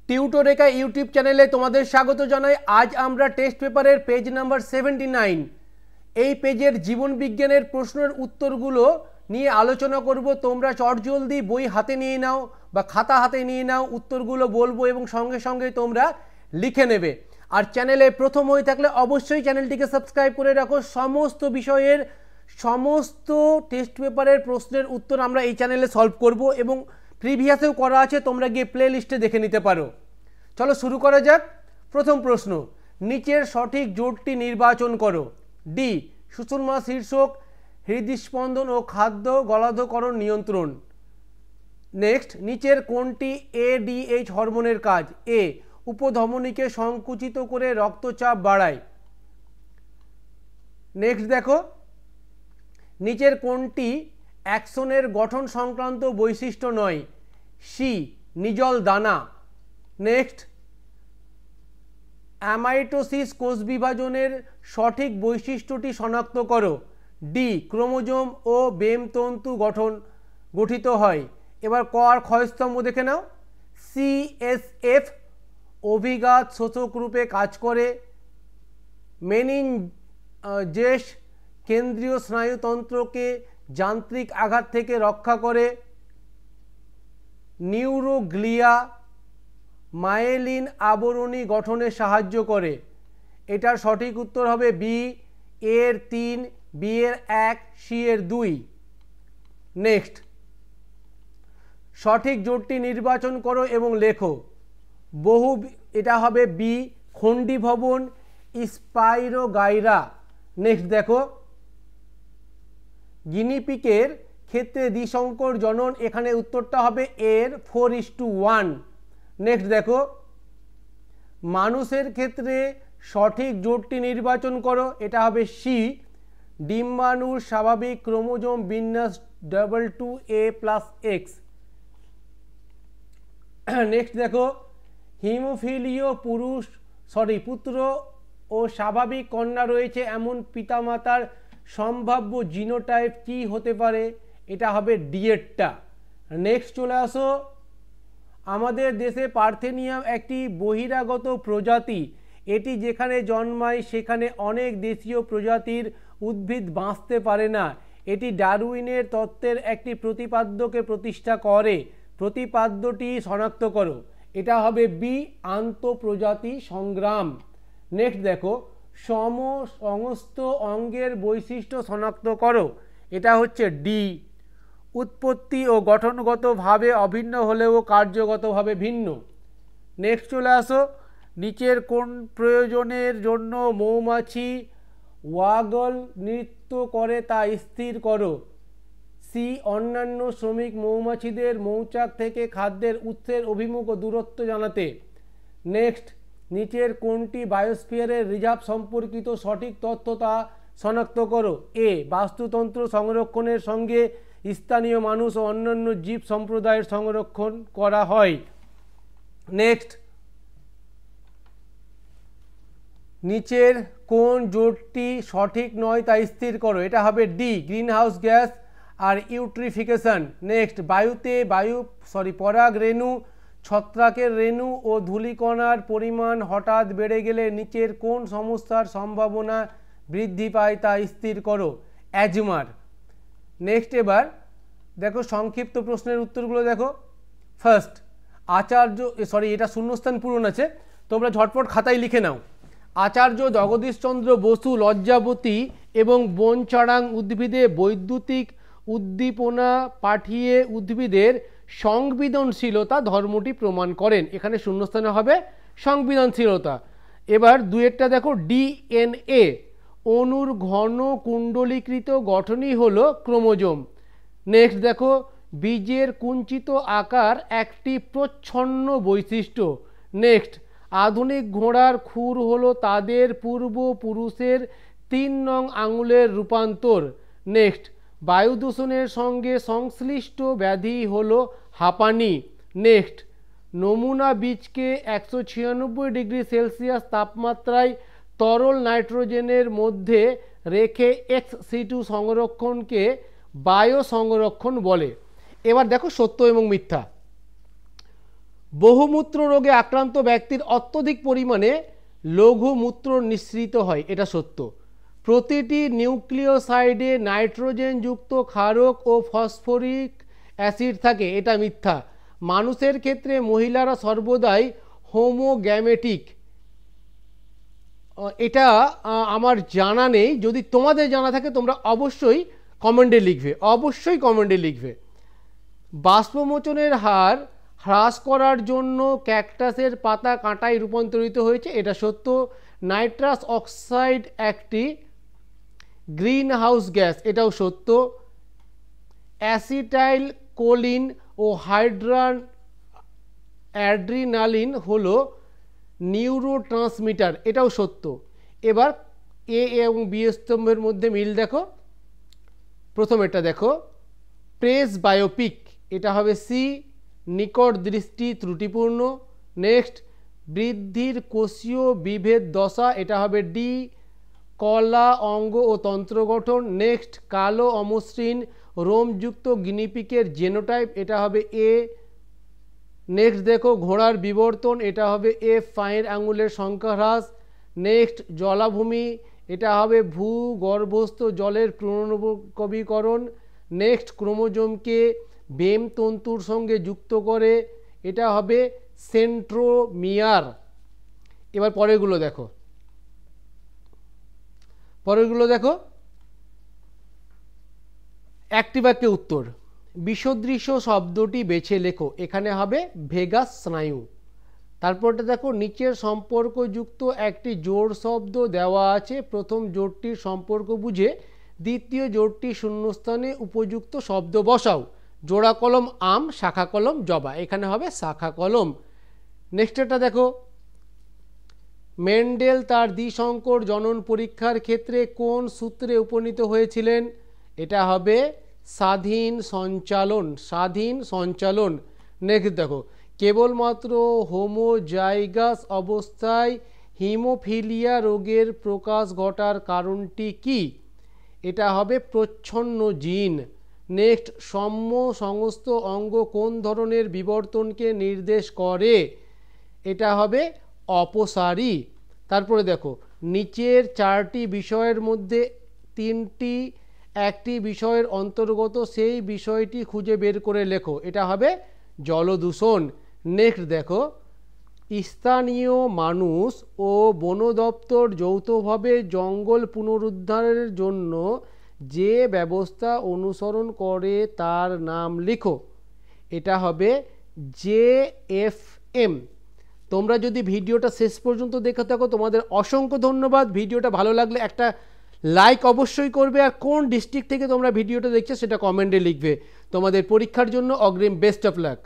টিউটোরেকা YouTube চ্যানেলে তোমাদের স্বাগত জানাই। আজ আমরা টেস্ট পেপারের পেজ নাম্বার 79 এই পেজের জীবন বিজ্ঞানের প্রশ্নের উত্তরগুলো নিয়ে আলোচনা করব। তোমরা চটজলদি বই হাতে নিয়ে নাও বা খাতা হাতে নিয়ে নাও, উত্তরগুলো বলবো এবং সঙ্গে সঙ্গে তোমরা লিখে নেবে। আর চ্যানেলে প্রথম হয়ে থাকলে অবশ্যই চ্যানেলটিকে সাবস্ক্রাইব করে রাখো। সমস্ত বিষয়ের সমস্ত টেস্ট পেপারের প্রশ্নের উত্তর আমরা এই চ্যানেলে সলভ করব এবং প্রিভিয়াসেও করা আছে, তোমরা গিয়ে প্লে লিস্টে দেখে নিতে পারো। চলো শুরু করা যাক। প্রথম প্রশ্ন, নিচের সঠিক জোটটি নির্বাচন করো। ডি, সুষুম্না শীর্ষক হৃদস্পন্দন ও খাদ্য গলাধকরণ নিয়ন্ত্রণ। নেক্সট, নিচের কোনটি এডিএইচ হরমোনের কাজ? এ, উপধমনীকে সংকুচিত করে রক্তচাপ বাড়ায়। নেক্সট দেখো, নিচের কোনটি অ্যাক্সনের গঠন সংক্রান্ত বৈশিষ্ট্য নয়? সি, নিজল দানা। নেক্সট, অ্যামাইটোসিস কোষ বিভাজনের সঠিক বৈশিষ্ট্যটি শনাক্ত করো। ডি, ক্রোমোজোম ও বেমতন্তু গঠিত হয়। এবার ক আর ক্ষয়স্তম্ভ দেখে নাও। সিএসএফ অভিঘাত শোষক রূপে কাজ করে। মেনিনজেস কেন্দ্রীয় স্নায়ুতন্ত্রকে যান্ত্রিক আঘাত থেকে রক্ষা করে। নিউরোগ্লিয়া মায়েলিন আবরণী গঠনে সাহায্য করে। এটার সঠিক উত্তর হবে বি এর 3, বি এর 1, সি এর 2। নেক্সট, সঠিক জোটটি নির্বাচন করো এবং লেখো। এটা হবে বি, খণ্ডীভবন স্পাইরোগাইরা। নেক্সট দেখো, গিনিপিকের ক্ষেত্রে দ্বিসংকর জনন, এখানে উত্তরটা হবে এর 4:1। নেক্সট দেখো, মানুষের ক্ষেত্রে সঠিক জোটটি নির্বাচন করো। এটা হবে সি, ডিম্বাণুর স্বাভাবিক ক্রোমোজোম বিন্যাস 22A+X। নেক্সট দেখো, হিমোফিলীয় পুত্র ও স্বাভাবিক কন্যা রয়েছে এমন পিতামাতার সম্ভাব্য জিনোটাইপ কি হতে পারে? এটা হবে ডিএটটা। নেক্সট চলে আসো, আমাদের দেশে পার্থেনিয়াম একটি বহিরাগত প্রজাতি। এটি যেখানে জন্মায় সেখানে অনেক দেশীয় প্রজাতির উদ্ভিদ বাঁচতে পারে না। এটি ডারউইনের তত্ত্বের একটি প্রতিপাদ্যকে প্রতিষ্ঠা করে। প্রতিপাদ্যটি শনাক্ত করো। এটা হবে বি, আন্তঃপ্রজাতি সংগ্রাম। নেক্সট দেখো, সমস্ত অঙ্গের বৈশিষ্ট্য শনাক্ত করো। এটা হচ্ছে ডি, উৎপত্তি ও গঠনগতভাবে অভিন্ন হলেও কার্যগতভাবে ভিন্ন। নেক্সট চলে আসো, নিচের কোন প্রয়োজনের জন্য মৌমাছি ওয়াগল নৃত্য করে তা স্থির করো। সি, অন্যান্য শ্রমিক মৌমাছিদের মৌচাক থেকে খাদ্যের উৎসের অভিমুখ ও দূরত্ব জানাতে। নেক্সট, নিচের কোনটি বায়োস্ফিয়ারের রিজার্ভ সম্পর্কিত সঠিক তথ্য তা শনাক্ত করো। এ, বাস্তুতন্ত্র সংরক্ষণের সঙ্গে স্থানীয় মানুষ ও অন্যান্য জীব সম্প্রদায়ের সংরক্ষণ করা হয়। নেক্সট, নিচের কোন জোটটি সঠিক নয় তা স্থির করো। এটা হবে ডি, গ্রিনহাউস গ্যাস আর ইউট্রিফিকেশন। নেক্সট, বায়ুতে পরাগ রেণু, ছত্রাকের রেণু ও ধূলিকণার পরিমাণ হঠাৎ বেড়ে গেলে নিচের কোন সমস্যার সম্ভাবনা বৃদ্ধি পায় তা স্থির করো। অ্যাজমার। নেক্সট, এবার দেখো সংক্ষিপ্ত প্রশ্নের উত্তরগুলো দেখো। ফার্স্ট, এটা শূন্যস্থান পূরণ আছে, তোমরা ঝটপট খাতায় লিখে নাও। আচার্য জগদীশচন্দ্র বসু লজ্জাবতী এবং বনচাড়াং উদ্ভিদে বৈদ্যুতিক উদ্দীপনা পাঠিয়ে উদ্ভিদের সংবেদনশীলতা ধর্মটি প্রমাণ করেন। এখানে শূন্যস্থানে হবে সংবেদনশীলতা। এবার দুয়েরটা দেখো, ডিএনএ অণুর ঘন কুণ্ডলীকৃত গঠনই হলো ক্রোমোজোম। নেক্সট দেখো, বীজের কুঞ্চিত আকার একটি প্রচ্ছন্ন বৈশিষ্ট্য। নেক্সট, আধুনিক ঘোড়ার খুর হলো তাদের পূর্বপুরুষের 3 নং আঙুলের রূপান্তর। নেক্সট, বায়ু দূষণের সঙ্গে সংশ্লিষ্ট ব্যাধি হলো হাঁপানি। নেক্সট, নমুনা বীজকে 196 ডিগ্রি সেলসিয়াস তাপমাত্রায় তরল নাইট্রোজেনের মধ্যে রেখে ex-situ সংরক্ষণকে বায়ো সংরক্ষণ বলে। এবার দেখো সত্য এবং মিথ্যা। বহুমূত্র রোগে আক্রান্ত ব্যক্তির অত্যধিক পরিমাণে লঘু মূত্র নিঃসৃত হয়, এটা সত্য। প্রতিটি নিউক্লিওসাইডে নাইট্রোজেনযুক্ত ক্ষারক ও ফসফরিক অ্যাসিড থাকে, এটা মিথ্যা। মানুষের ক্ষেত্রে মহিলারা সর্বদাই হোমোগ্যামেটিক, এটা আমার জানা নেই, যদি তোমাদের জানা থাকে তোমরা অবশ্যই কমেন্টে লিখবে, অবশ্যই কমেন্টে লিখবে। বাষ্পমোচনের হার হ্রাস করার জন্য ক্যাকটাসের পাতা কাঁটায় রূপান্তরিত হয়েছে, এটা সত্য। নাইট্রাস অক্সাইড একটি গ্রিন হাউস গ্যাস, এটাও সত্য। অ্যাসিটাইল কোলিন ও অ্যাড্রিনালিন হলো নিউরোট্রান্সমিটার, এটাও সত্য। এবার এ এবং বি স্তম্ভের মধ্যে মিল দেখো। প্রথম এটা দেখো, প্রেস বায়োপিক, এটা হবে সি। নিকট দৃষ্টি ত্রুটিপূর্ণ। নেক্সট, বৃদ্ধির কোষীয় বিভেদ দশা, এটা হবে ডি। কলা অঙ্গ ও তন্ত্র গঠন। নেক্সট, কালো অমসৃণ রোমযুক্ত গিনিপিকের জেনোটাইপ, এটা হবে এ। নেক্সট দেখো, ঘোড়ার বিবর্তন, এটা হবে এফ। পায়ের আঙুলের সংখ্যা হ্রাস। নেক্সট, জলাভূমি, এটা হবে ভূগর্ভস্থ জলের পুনর্নবীকরণ। নেক্সট, ক্রোমোজোমকে বেম তন্তুর সঙ্গে যুক্ত করে, এটা হবে সেন্ট্রোমিয়ার। এবার পরেরগুলো দেখো, পরেরগুলো দেখো। একটি বাক্যে উত্তর, বিষদৃশ্য শব্দটি বেছে লেখো, এখানে হবে ভেগাস স্নায়ু। তারপরটা দেখো, নিচের সম্পর্কযুক্ত একটি জোড় শব্দ দেওয়া আছে, প্রথম জোড়টির সম্পর্ক বুঝে দ্বিতীয় জোড়টি শূন্যস্থানে উপযুক্ত শব্দ বসাও। জোড়া কলম আম, শাখা কলম জবা, এখানে হবে শাখা কলম। নেক্সট এটা দেখো, মেন্ডেল তার দ্বিসংকর জনন পরীক্ষার ক্ষেত্রে কোন সূত্রে উপনীত হয়েছিলেন, এটা হবে স্বাধীন সঞ্চালন, স্বাধীন সঞ্চালন। নেক্সট দেখো, কেবলমাত্র হোমোজাইগাস অবস্থায় হিমোফিলিয়া রোগের প্রকাশ ঘটার কারণটি কি, এটা হবে প্রচ্ছন্ন জিন। নেক্সট, সম্য সমস্ত অঙ্গ কোন ধরনের বিবর্তনকে নির্দেশ করে, এটা হবে অপসারী। তারপরে দেখো, নিচের চারটি বিষয়ের মধ্যে তিনটি একটি বিষয়ের অন্তর্গত, সেই বিষয়টি খুঁজে বের করে লেখো, এটা হবে জলদূষণ। নেক্সট দেখো, স্থানীয় মানুষ ও বন দপ্তর যৌথভাবে জঙ্গল পুনরুদ্ধারের জন্য যে ব্যবস্থা অনুসরণ করে তার নাম লিখো, এটা হবে JFM। তোমরা যদি ভিডিওটা শেষ পর্যন্ত দেখে থাকো তোমাদের অসংখ্য ধন্যবাদ। ভিডিওটা ভালো লাগলে একটা লাইক অবশ্যই করবে, আর কোন ডিস্ট্রিক্ট থেকে তোমরা ভিডিওটা দেখছো সেটা কমেন্টে লিখবে। তোমাদের পরীক্ষার জন্য অগ্রিম বেস্ট অফ লাক।